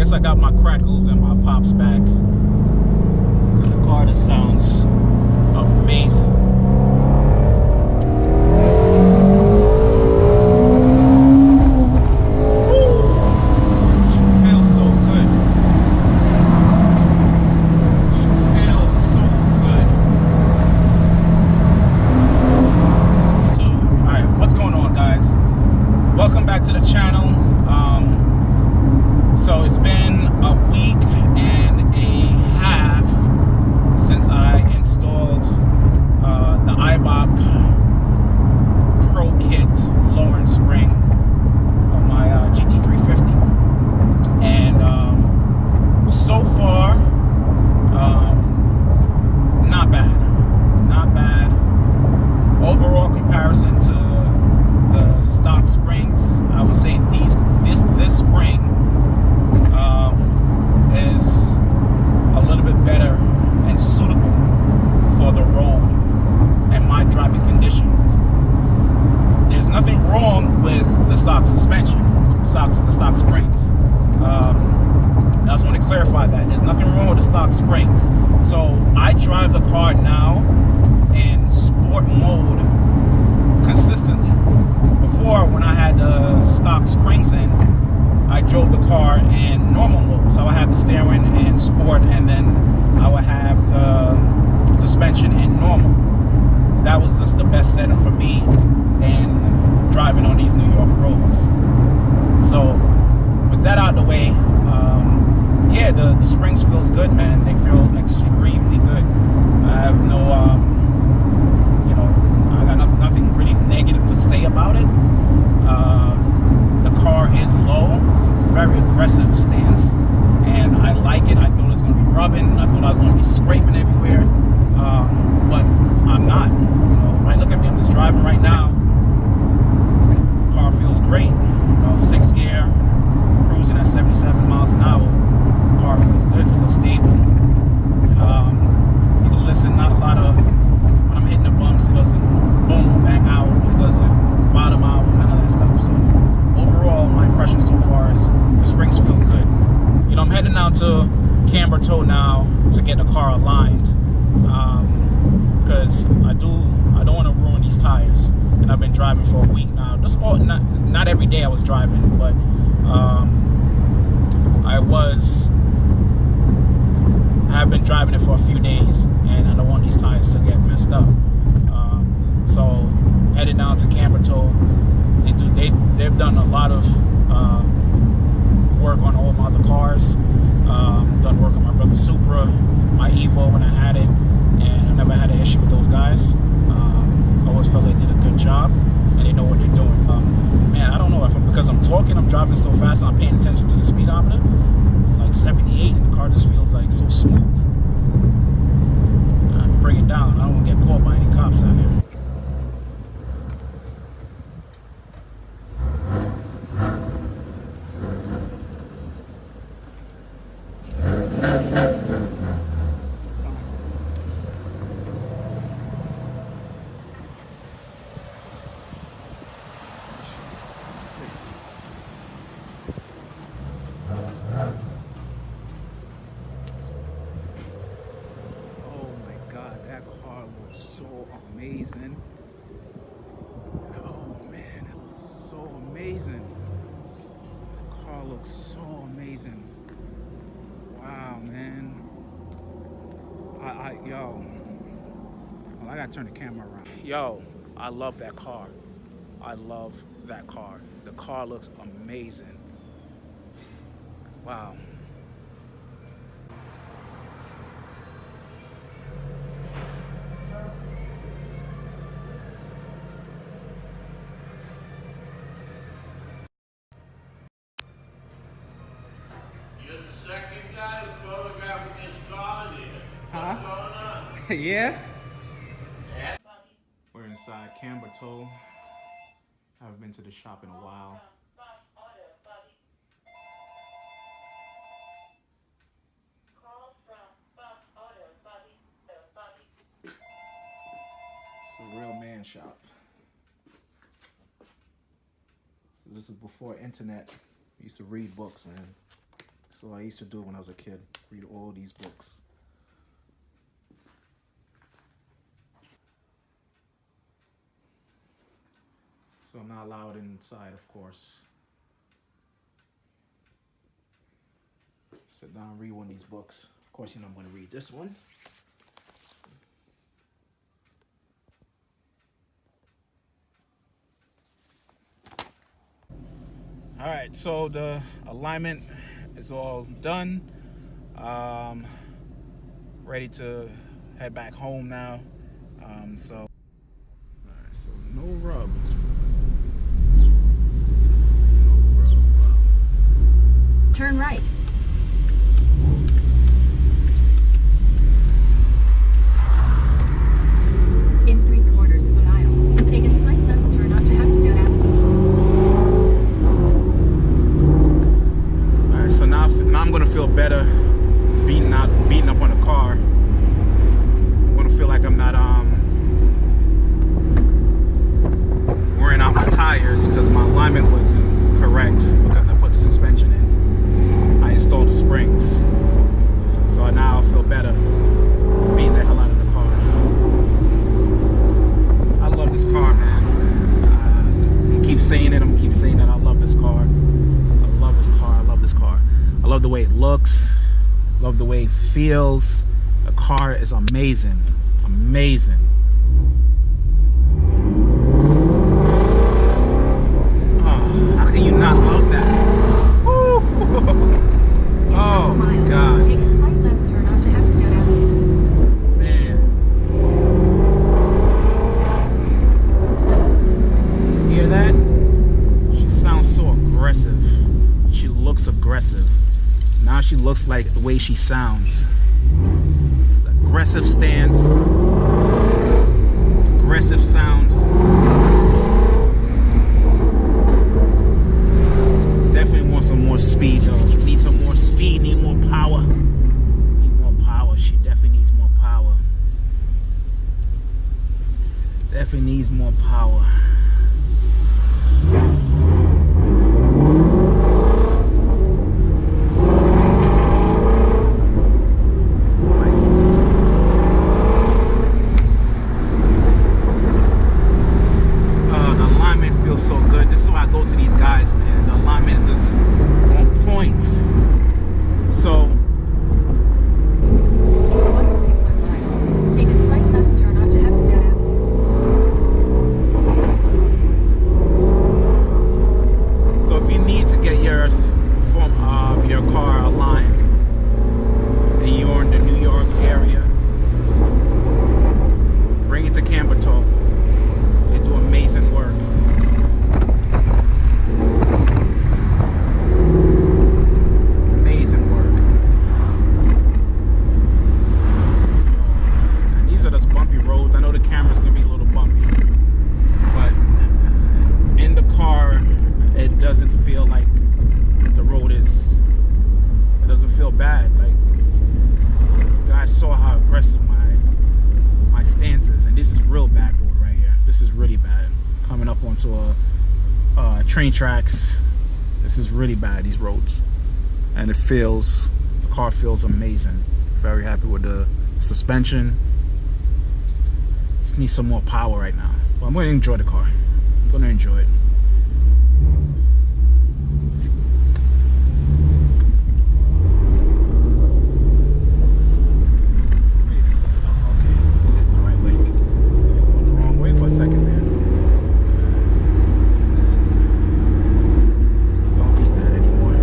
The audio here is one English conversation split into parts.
guess I got my crackles and my pops back, because the car just sounds amazing. So it's been a week and a half since I installed the Eibach Pro Kit lowering spring on my GT350, and so far not bad. Overall comparison to the stock springs, I would say this spring is a little bit better and suitable for the road and my driving conditions. There's nothing wrong with the stock suspension, the stock springs. I just want to clarify that. There's nothing wrong with the stock springs. So I drive the car now in sport mode consistently. Before, when I had the stock springs in, I drove the car in normal mode. So I would have the steering in sport, and then I would have the suspension in normal. That was just the best setting for me in driving on these New York roads. So with that out of the way, yeah, the springs feels good, man. They feel extremely good. I have no, I got nothing really negative to say about it. The car is low. It's a very aggressive stance, and I like it. I thought it was going to be rubbing. I thought I was going to be scraping everywhere, but I'm not. Right? Look at me. I'm just driving right now. Car feels great. 6th gear, cruising at 77 miles an hour. Car feels good. Feels stable. You can listen. Not a lot of when I'm hitting the bumps. It doesn't boom, bang out. It doesn't bottom out. None of that stuff. So overall, my impression so far is the springs feel good. I'm heading down to Camber Toe now to get the car aligned, because I don't want to ruin these tires. And I've been driving for a week now. Not every day I was driving, but I have been driving it for a few days, and I don't want these tires to get messed up. So headed down to Camber Toe. They've done a lot of work on all my other cars. Done work on my brother's Supra, my Evo when I had it, and I never had an issue with those guys. I always felt they did a good job, and they know what they're doing. Man, I don't know if because I'm talking, I'm driving so fast, and I'm paying attention to the speedometer, like 78, and the car just feels like so smooth. Bring it down. I don't want to get caught by any cops out here. So amazing. Oh man, it looks so amazing. The car looks so amazing. Wow, man. Well, I gotta turn the camera around. Yo, I love that car. I love that car. The car looks amazing. Wow. Second guy was photographing this car here. What's going on? Yeah? We're inside Camber Toe. I haven't been to the shop in a while. It's a real man shop. So this is before internet. I used to read books, man. So I used to do it when I was a kid, read all these books. So I'm not allowed inside, of course. Sit down and read one of these books. Of course, you know I'm going to read this one. All right, so the alignment is all done. Ready to head back home now. So, all right, so no rub. No rub. Turn right. In 3/4 of a mile, take a slight left turn onto Hempstead Avenue. All right, so now I'm gonna feel better beating up on the car. I'm gonna feel like I'm not wearing out my tires because my alignment wasn't correct because I put the suspension in. I installed the springs, so now I feel better beating the hell out of the car. I love this car, man. I keep saying it. I'm gonna keep saying that. I love this car. I love this car. I love this car. I love the way it looks. Love the way it feels. The car is amazing. Amazing. Oh, how can you not love that? Woo! Oh my God. Take a slight left turn onto Hempstead Avenue. Man. Hear that? She sounds so aggressive. She looks aggressive. Now she looks like the way she sounds. Aggressive stance. Aggressive sound. Definitely want some more speed though. Need some more speed, need more power. Need more power. She definitely needs more power. Definitely needs more power. So good. This is why I go to these guys, man. The alignment is just on point. So take a slight left turn onto Hempstead Avenue. So if you need to get your car aligned and you're in the New York area, bring it to Camberto. They do amazing work. I know the camera's gonna be a little bumpy, but in the car it doesn't feel like the road is, it doesn't feel bad. Like, you guys saw how aggressive my stance is, and this is real bad road right here. This is really bad. Coming up onto a train tracks. This is really bad, these roads. And the car feels amazing. Very happy with the suspension. Need some more power right now, but I'm going to enjoy the car. I'm going to enjoy it. Okay, this is the right way. It's going the wrong way for a second there. Don't need that anymore.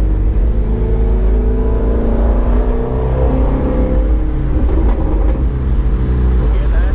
Hear that?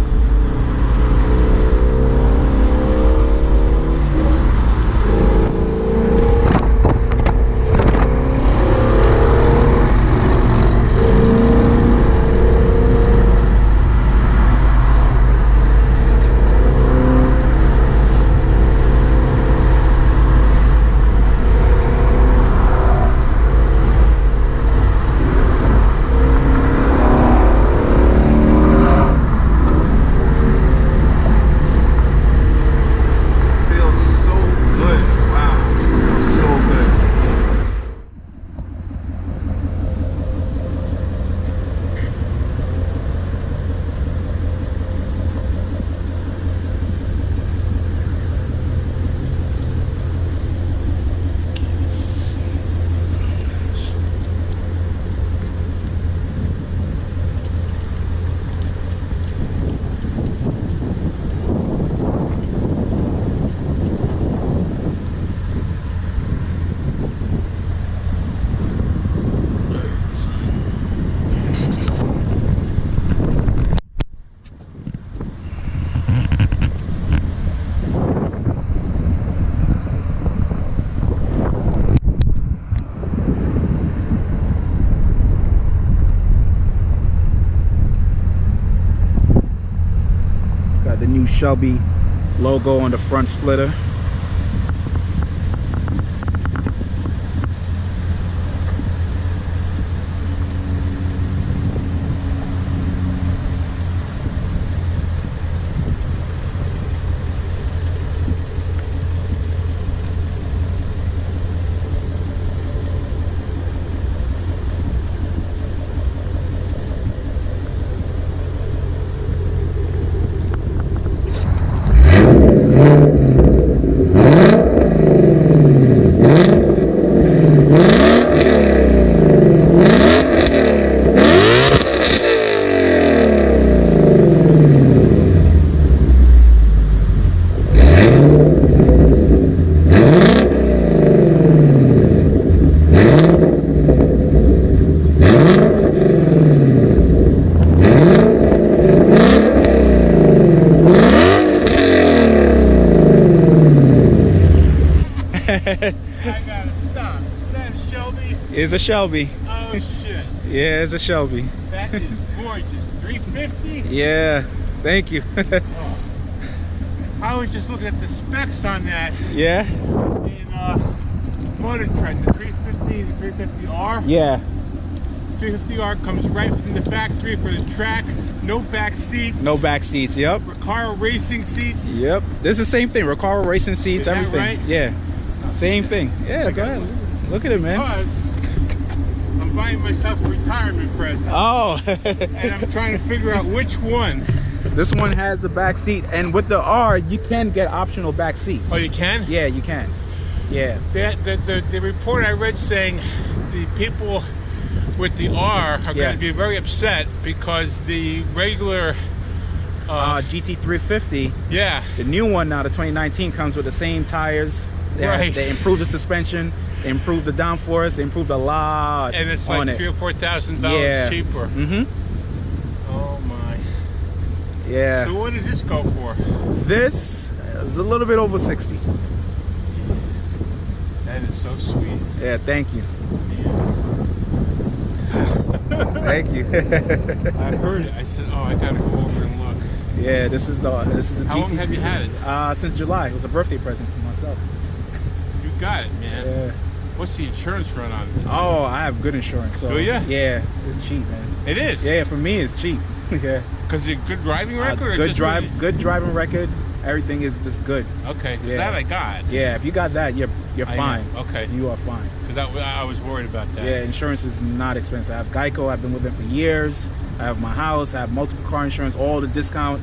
Got the new Shelby logo on the front splitter. I gotta stop. Is that a Shelby? It's a Shelby. Oh shit. Yeah, it's a Shelby. That is gorgeous. 350? Yeah, thank you. Oh. I was just looking at the specs on that Yeah? in Motor Trend, the 350, the 350R. Yeah. 350R comes right from the factory for the track. No back seats. No back seats, yep. Recaro racing seats. Yep. This is the same thing. Recaro racing seats, Is that everything. right? Yeah. Same thing. Yeah, go ahead. Look at it, man. Because I'm buying myself a retirement present. Oh. And I'm trying to figure out which one. This one has the back seat, and with the R, you can get optional back seats. Oh, you can? Yeah, you can. Yeah. The report I read saying the people with the R are going to be very upset because the regular GT350, yeah, the new one now, the 2019, comes with the same tires. They improved the suspension, they improved the downforce, they improved a lot. and it's like $3,000 or $4,000 cheaper. Mm-hmm. Oh my. Yeah. So what does this go for? This is a little bit over 60. That is so sweet. Yeah, thank you. Thank you. I heard it. I said, oh, I gotta go over and look. Yeah, this is the How GT. long have you had it? Since July. It was a birthday present for myself. You got it, man. Yeah. What's the insurance run on this? Oh, I have good insurance. So Do ya? Yeah, it's cheap, man. It is? Yeah, for me, it's cheap. Yeah. Because of your good driving record? or Good just good driving record. Everything is just good. Okay, because Yeah. that I got. Yeah, if you got that, you're I fine. am. Okay. You are fine. Because I was worried about that. Yeah, insurance is not expensive. I have Geico. I've been with them for years. I have my house. I have multiple car insurance. All the discount.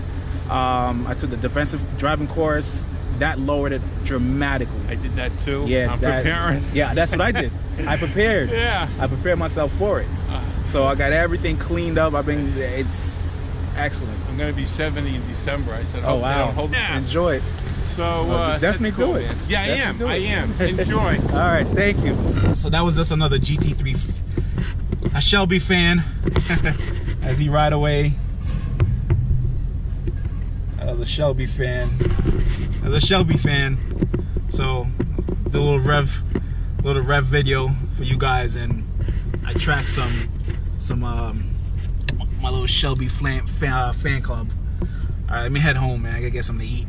I took the defensive driving course. That lowered it dramatically. I did that too. Yeah, I'm preparing. Yeah, that's what I did. I prepared. Yeah. I prepared myself for it. So I got everything cleaned up. It's excellent. I'm going to be 70 in December. I said, Oh wow! Yeah. Enjoy it. So definitely that's cool, do it. man. Yeah, Definitely I do it. am. Enjoy. All right, thank you. So that was just another GT3, a Shelby fan, as he ride away. I was a Shelby fan. I was a Shelby fan. So do a little rev video for you guys, and I tracked some my little Shelby fan club. All right, let me head home, man. I gotta get something to eat.